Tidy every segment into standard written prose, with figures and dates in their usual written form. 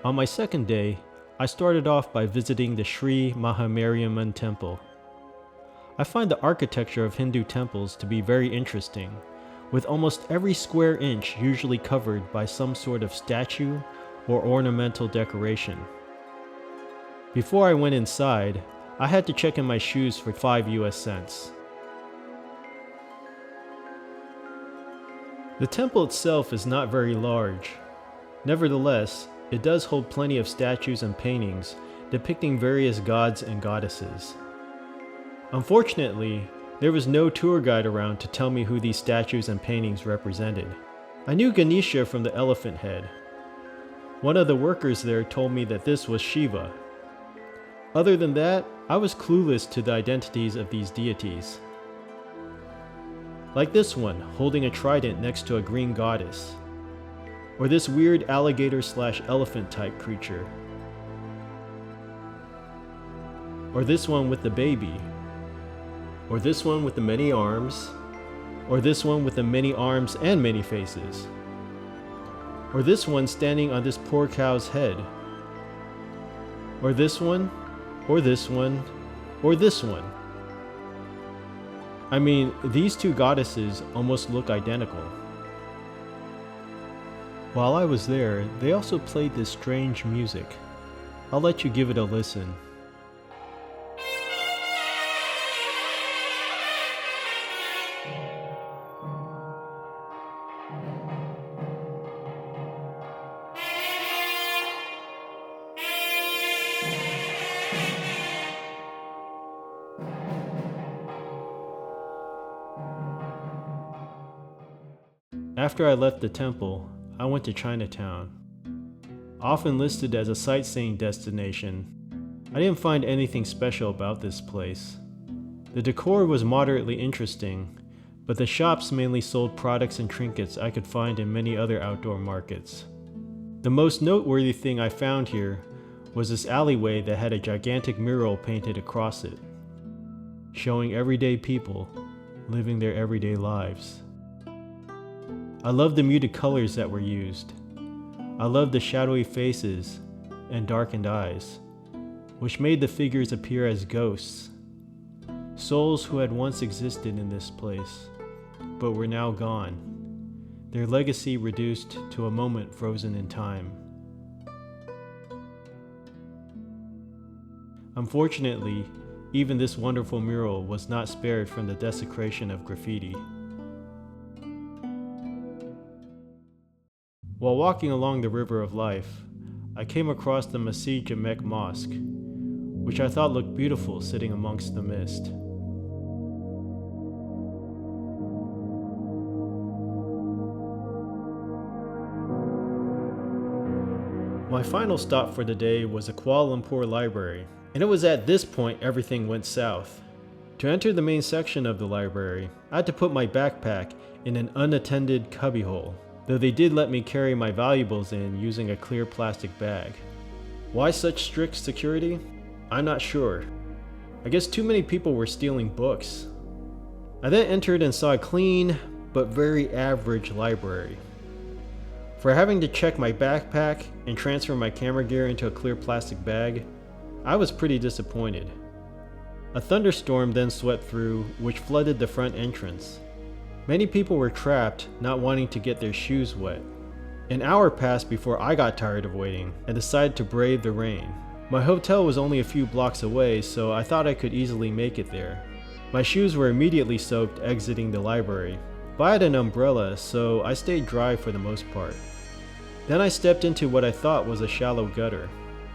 On my second day, I started off by visiting the Sri Maha Mariamman Temple. I find the architecture of Hindu temples to be very interesting, with almost every square inch usually covered by some sort of statue or ornamental decoration. Before I went inside, I had to check in my shoes for 5 US cents. The temple itself is not very large. Nevertheless, it does hold plenty of statues and paintings depicting various gods and goddesses. Unfortunately, there was no tour guide around to tell me who these statues and paintings represented. I knew Ganesha from the elephant head. One of the workers there told me that this was Shiva. Other than that, I was clueless to the identities of these deities. Like this one, holding a trident next to a green goddess. Or this weird alligator/elephant type creature. Or this one with the baby. Or this one with the many arms. Or this one with the many arms and many faces. Or this one standing on this poor cow's head. Or this one, or this one, or this one. I mean, these two goddesses almost look identical. While I was there, they also played this strange music. I'll let you give it a listen. After I left the temple, I went to Chinatown. Often listed as a sightseeing destination, I didn't find anything special about this place. The decor was moderately interesting, but the shops mainly sold products and trinkets I could find in many other outdoor markets. The most noteworthy thing I found here was this alleyway that had a gigantic mural painted across it, showing everyday people living their everyday lives. I loved the muted colors that were used. I loved the shadowy faces and darkened eyes, which made the figures appear as ghosts, souls who had once existed in this place, but were now gone, their legacy reduced to a moment frozen in time. Unfortunately, even this wonderful mural was not spared from the desecration of graffiti. While walking along the River of Life, I came across the Masjid Jamek Mosque, which I thought looked beautiful sitting amongst the mist. My final stop for the day was the Kuala Lumpur Library, and it was at this point everything went south. To enter the main section of the library, I had to put my backpack in an unattended cubbyhole, though they did let me carry my valuables in using a clear plastic bag. Why such strict security? I'm not sure. I guess too many people were stealing books. I then entered and saw a clean, but very average library. For having to check my backpack and transfer my camera gear into a clear plastic bag, I was pretty disappointed. A thunderstorm then swept through, which flooded the front entrance. Many people were trapped, not wanting to get their shoes wet. An hour passed before I got tired of waiting and decided to brave the rain. My hotel was only a few blocks away, so I thought I could easily make it there. My shoes were immediately soaked exiting the library, but I had an umbrella, so I stayed dry for the most part. Then I stepped into what I thought was a shallow gutter.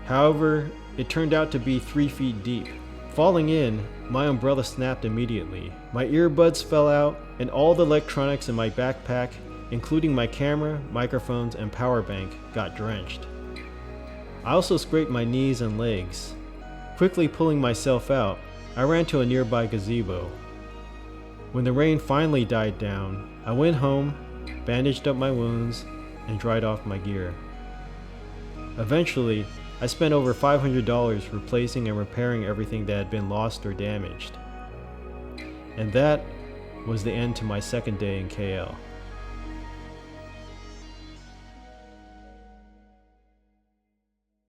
However, it turned out to be 3 feet deep. Falling in, my umbrella snapped immediately. My earbuds fell out, and all the electronics in my backpack, including my camera, microphones, and power bank, got drenched. I also scraped my knees and legs. Quickly pulling myself out, I ran to a nearby gazebo. When the rain finally died down, I went home, bandaged up my wounds, and dried off my gear. Eventually, I spent over $500 replacing and repairing everything that had been lost or damaged. And that was the end to my second day in KL.